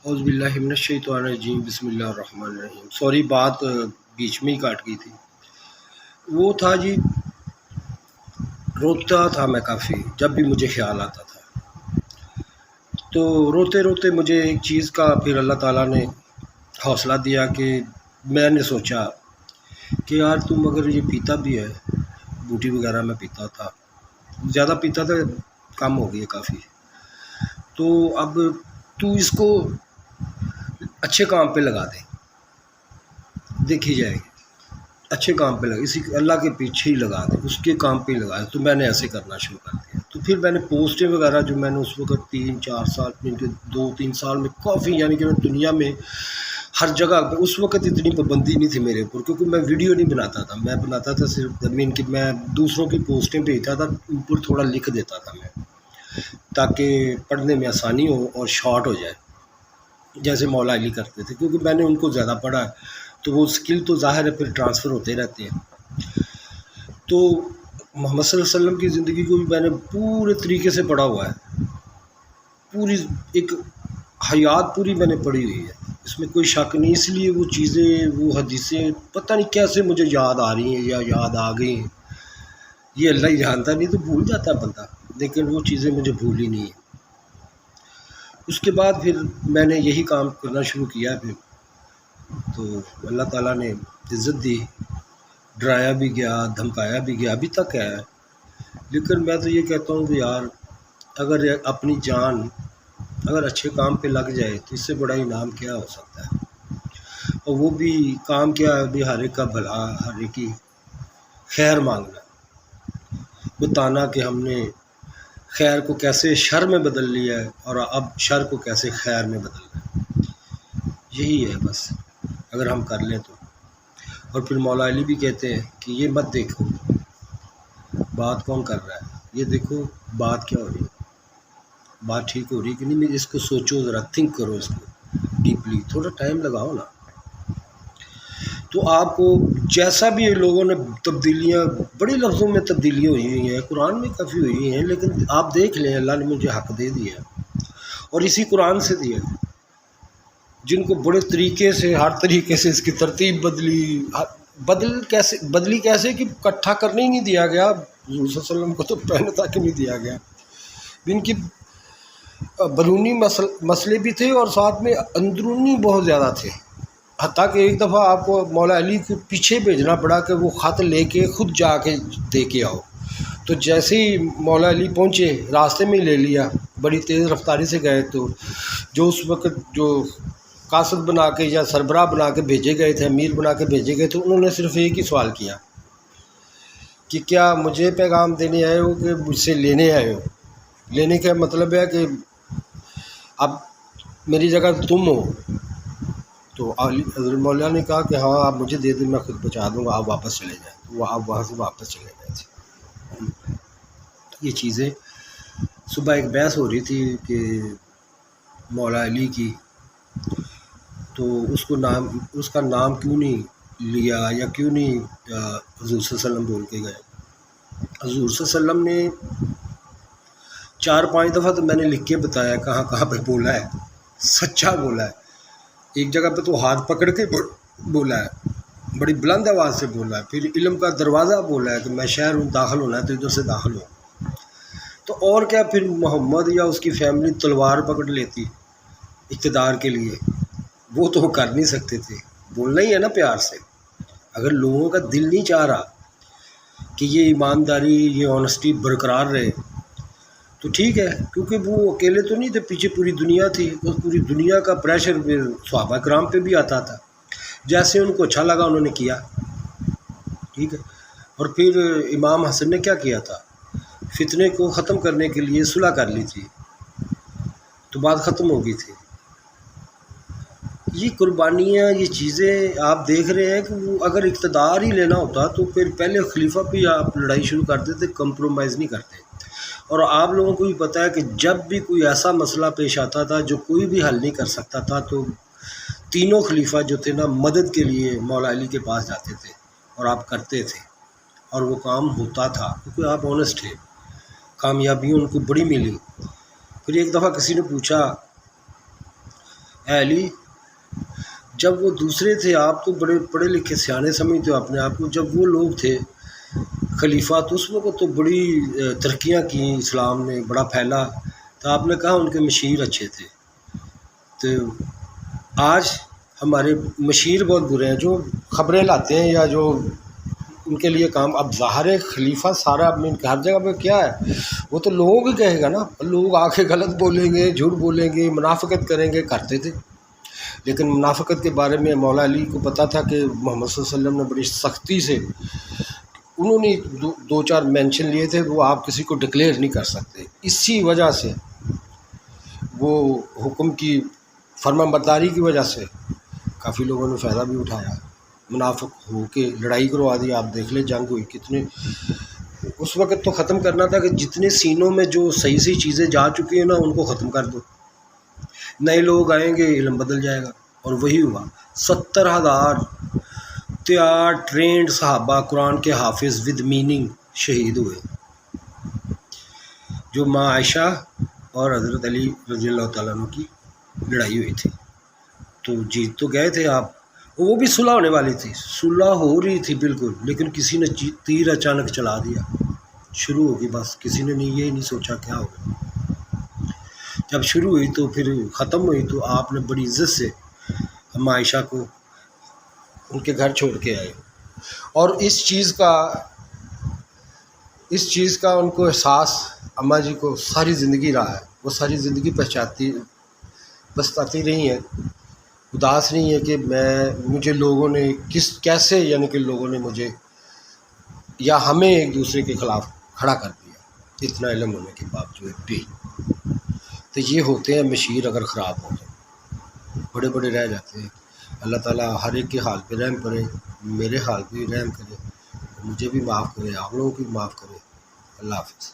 اعوذ باللہ من الشیطان الرجیم بسم اللہ الرحمن الرحیم۔ سوری، بات بیچ میں ہی کاٹ گئی تھی۔ وہ تھا جی، روتا تھا میں کافی جب بھی مجھے خیال آتا تھا، تو روتے روتے مجھے ایک چیز کا پھر اللہ تعالیٰ نے حوصلہ دیا کہ میں نے سوچا کہ یار تم اگر یہ پیتا بھی ہے، بوٹی وغیرہ میں پیتا تھا، زیادہ پیتا تھا، کم ہو گئی ہے کافی، تو اب تو اس کو اچھے کام پہ لگا دے، دیکھی جائے گی، اچھے کام پہ لگا، اسی اللہ کے پیچھے ہی لگا دے، اس کے کام پہ ہی لگا دے۔ تو میں نے ایسے کرنا شروع کر دیا۔ تو پھر میں نے پوسٹیں وغیرہ جو میں نے اس وقت 3-4 سال 2-3 سال میں کافی، یعنی کہ میں دنیا میں ہر جگہ پہ، اس وقت اتنی پابندی نہیں تھی میرے اوپر، کیونکہ میں ویڈیو نہیں بناتا تھا، میں بناتا تھا صرف کہ میں دوسروں کی پوسٹیں بھیجتا تھا، اوپر تھوڑا لکھ دیتا تھا میں، تاکہ پڑھنے میں آسانی ہو اور شارٹ ہو جائے، جیسے مولا علی کرتے تھے، کیونکہ میں نے ان کو زیادہ پڑھا ہے، تو وہ اسکل تو ظاہر ہے پھر ٹرانسفر ہوتے رہتے ہیں۔ تو محمد صلی اللہ علیہ وسلم کی زندگی کو بھی میں نے پورے طریقے سے پڑھا ہوا ہے، پوری ایک حیات پوری میں نے پڑھی ہوئی ہے، اس میں کوئی شک نہیں۔ اس لیے وہ چیزیں، وہ حدیثیں پتہ نہیں کیسے مجھے یاد آ رہی ہیں یا یاد آ گئی ہیں، یہ اللہ ہی جانتا، نہیں تو بھول جاتا ہے بندہ، لیکن وہ چیزیں مجھے بھولی نہیں ہیں۔ اس کے بعد پھر میں نے یہی کام کرنا شروع کیا، پھر تو اللہ تعالیٰ نے عزت دی، ڈرایا بھی گیا، دھمکایا بھی گیا، ابھی تک ہے۔ لیکن میں تو یہ کہتا ہوں کہ یار اگر اپنی جان اگر اچھے کام پہ لگ جائے تو اس سے بڑا انعام کیا ہو سکتا ہے؟ اور وہ بھی کام کیا ہے بھی ہر ایک کا بھلا، ہر ایک کی خیر مانگنا، بتانا کہ ہم نے خیر کو کیسے شر میں بدل لیا ہے اور اب شر کو کیسے خیر میں بدلنا ہے، یہی ہے بس، اگر ہم کر لیں تو۔ اور پھر مولا علی بھی کہتے ہیں کہ یہ مت دیکھو بات کون کر رہا ہے، یہ دیکھو بات کیا ہو رہی ہے، بات ٹھیک ہو رہی ہے کہ نہیں، اس کو سوچو ذرا، تھنک کرو اس کو ڈیپلی، تھوڑا ٹائم لگاؤ نا۔ تو آپ کو جیسا بھی لوگوں نے تبدیلیاں، بڑے لفظوں میں تبدیلیاں ہوئی ہیں، قرآن میں کافی ہوئی ہیں، لیکن آپ دیکھ لیں اللہ نے مجھے حق دے دیا اور اسی قرآن سے دیا، جن کو بڑے طریقے سے، ہر طریقے سے اس کی ترتیب بدلی کیسے کہ اکٹھا کرنے ہی نہیں دیا گیا، حضور صلی اللہ علیہ وسلم کو تو پہلے تک نہیں دیا گیا، ان کی بیرونی مسئلے بھی تھے اور ساتھ میں اندرونی بہت زیادہ تھے، حتیٰ کہ ایک دفعہ آپ کو مولا علی کو پیچھے بھیجنا پڑا کہ وہ خط لے کے خود جا کے دے کے آؤ۔ تو جیسے ہی مولا علی پہنچے، راستے میں ہی لے لیا، بڑی تیز رفتاری سے گئے، تو جو اس وقت جو قاصد بنا کے یا سربراہ بنا کے بھیجے گئے تھے، امیر بنا کے بھیجے گئے تھے، انہوں نے صرف ایک ہی سوال کیا کہ کیا مجھے پیغام دینے آئے ہو کہ مجھ سے لینے آئے ہو؟ لینے کا مطلب ہے کہ اب میری جگہ تم ہو۔ تو حضرت مولانا نے کہا کہ ہاں آپ مجھے دے دیں، میں خود پہنچا دوں گا، آپ واپس چلے جائیں۔ تو وہ آپ وہاں سے واپس چلے گئے تھے۔ یہ چیزیں، صبح ایک بحث ہو رہی تھی کہ مولا علی کی، تو اس کا نام کیوں نہیں لیا یا کیوں نہیں حضور صلی اللہ علیہ وسلم بول کے گئے۔ حضور صلی اللہ علیہ وسلم نے 4-5 دفعہ تو میں نے لکھ کے بتایا کہاں کہاں پہ بولا ہے، سچا بولا ہے۔ ایک جگہ پہ تو ہاتھ پکڑ کے بولا ہے، بڑی بلند آواز سے بولا ہے، پھر علم کا دروازہ بولا ہے کہ میں شہر ہوں، داخل ہونا ہے تو ادھر سے داخل ہو۔ تو اور کیا، پھر محمد یا اس کی فیملی تلوار پکڑ لیتی اقتدار کے لیے، وہ تو کر نہیں سکتے تھے، بولنا ہی ہے نا پیار سے۔ اگر لوگوں کا دل نہیں چاہ رہا کہ یہ ایمانداری، یہ آنیسٹی برقرار رہے تو ٹھیک ہے، کیونکہ وہ اکیلے تو نہیں تھے، پیچھے پوری دنیا تھی، اس پوری دنیا کا پریشر پھر صحابہ کرام پہ بھی آتا تھا، جیسے ان کو اچھا لگا انہوں نے کیا، ٹھیک ہے۔ اور پھر امام حسن نے کیا کیا تھا، فتنے کو ختم کرنے کے لیے صلح کر لی تھی، تو بات ختم ہو گئی تھی۔ یہ قربانیاں، یہ چیزیں آپ دیکھ رہے ہیں کہ وہ اگر اقتدار ہی لینا ہوتا تو پھر پہلے خلیفہ پہ آپ لڑائی شروع کر دیتے، کمپرومائز نہیں کرتے۔ اور آپ لوگوں کو بھی پتہ ہے کہ جب بھی کوئی ایسا مسئلہ پیش آتا تھا جو کوئی بھی حل نہیں کر سکتا تھا، تو تینوں خلیفہ جو تھے نا، مدد کے لیے مولا علی کے پاس جاتے تھے اور آپ کرتے تھے، اور وہ کام ہوتا تھا، کیونکہ آپ آنیسٹ تھے، کامیابی ان کو بڑی ملی۔ پھر ایک دفعہ کسی نے پوچھا اے علی، جب وہ دوسرے تھے، آپ تو بڑے پڑھے لکھے سیانے سمجھتے ہو اپنے آپ کو، جب وہ لوگ تھے خلیفہ تو اس وقت تو بڑی ترقیاں کی، اسلام نے بڑا پھیلا، تو آپ نے کہا ان کے مشیر اچھے تھے۔ تو آج ہمارے مشیر بہت برے ہیں، جو خبریں لاتے ہیں یا جو ان کے لیے کام، اب ظاہر ہے خلیفہ سارا اپنے ہر جگہ پہ کیا ہے، وہ تو لوگوں کی کہے گا نا، لوگ آ کے غلط بولیں گے، جھوٹ بولیں گے، منافقت کریں گے، کرتے تھے۔ لیکن منافقت کے بارے میں مولا علی کو پتہ تھا کہ محمد صلی اللہ علیہ وسلم نے بڑی سختی سے، انہوں نے دو چار مینشن لیے تھے، وہ آپ کسی کو ڈکلیئر نہیں کر سکتے، اسی وجہ سے وہ حکم کی فرما برداری کی وجہ سے کافی لوگوں نے فائدہ بھی اٹھایا، منافق ہو کے لڑائی کروا دی۔ آپ دیکھ لیں جنگ ہوئی کتنے، اس وقت تو ختم کرنا تھا کہ جتنے سینوں میں جو صحیح صحیح چیزیں جا چکی ہیں نا ان کو ختم کر دو، نئے لوگ آئیں گے، علم بدل جائے گا۔ اور وہی ہوا، 70,000 تیار ٹرینڈ صحابہ قرآن کے حافظ ود میننگ شہید ہوئے، جو ماں عائشہ اور حضرت علی رضی اللہ تعالیٰ عنہ کی لڑائی ہوئی تھی۔ تو جیت تو گئے تھے آپ، وہ بھی صلح ہونے والی تھی، صلح ہو رہی تھی بالکل، لیکن کسی نے تیر اچانک چلا دیا، شروع ہوگی بس، کسی نے یہ نہیں سوچا کیا ہوگا۔ جب شروع ہوئی تو پھر ختم ہوئی، تو آپ نے بڑی عزت سے ہم عائشہ کو ان کے گھر چھوڑ کے آئے، اور اس چیز کا ان کو احساس اماں جی کو ساری زندگی رہا ہے، وہ ساری زندگی پچھتاتی رہی ہیں، اداس نہیں ہے کہ مجھے لوگوں نے کیسے، یعنی کہ لوگوں نے مجھے یا ہمیں ایک دوسرے کے خلاف کھڑا کر دیا، اتنا علم ہونے کے باوجود بھی۔ تو یہ ہوتے ہیں مشیر، اگر خراب ہو جائے بڑے بڑے رہ جاتے ہیں۔ اللہ تعالیٰ ہر ایک کے حال پہ رحم کرے، میرے حال پہ بھی رحم کرے، مجھے بھی معاف کرے، آپ لوگوں کو بھی معاف کرے۔ اللہ حافظ۔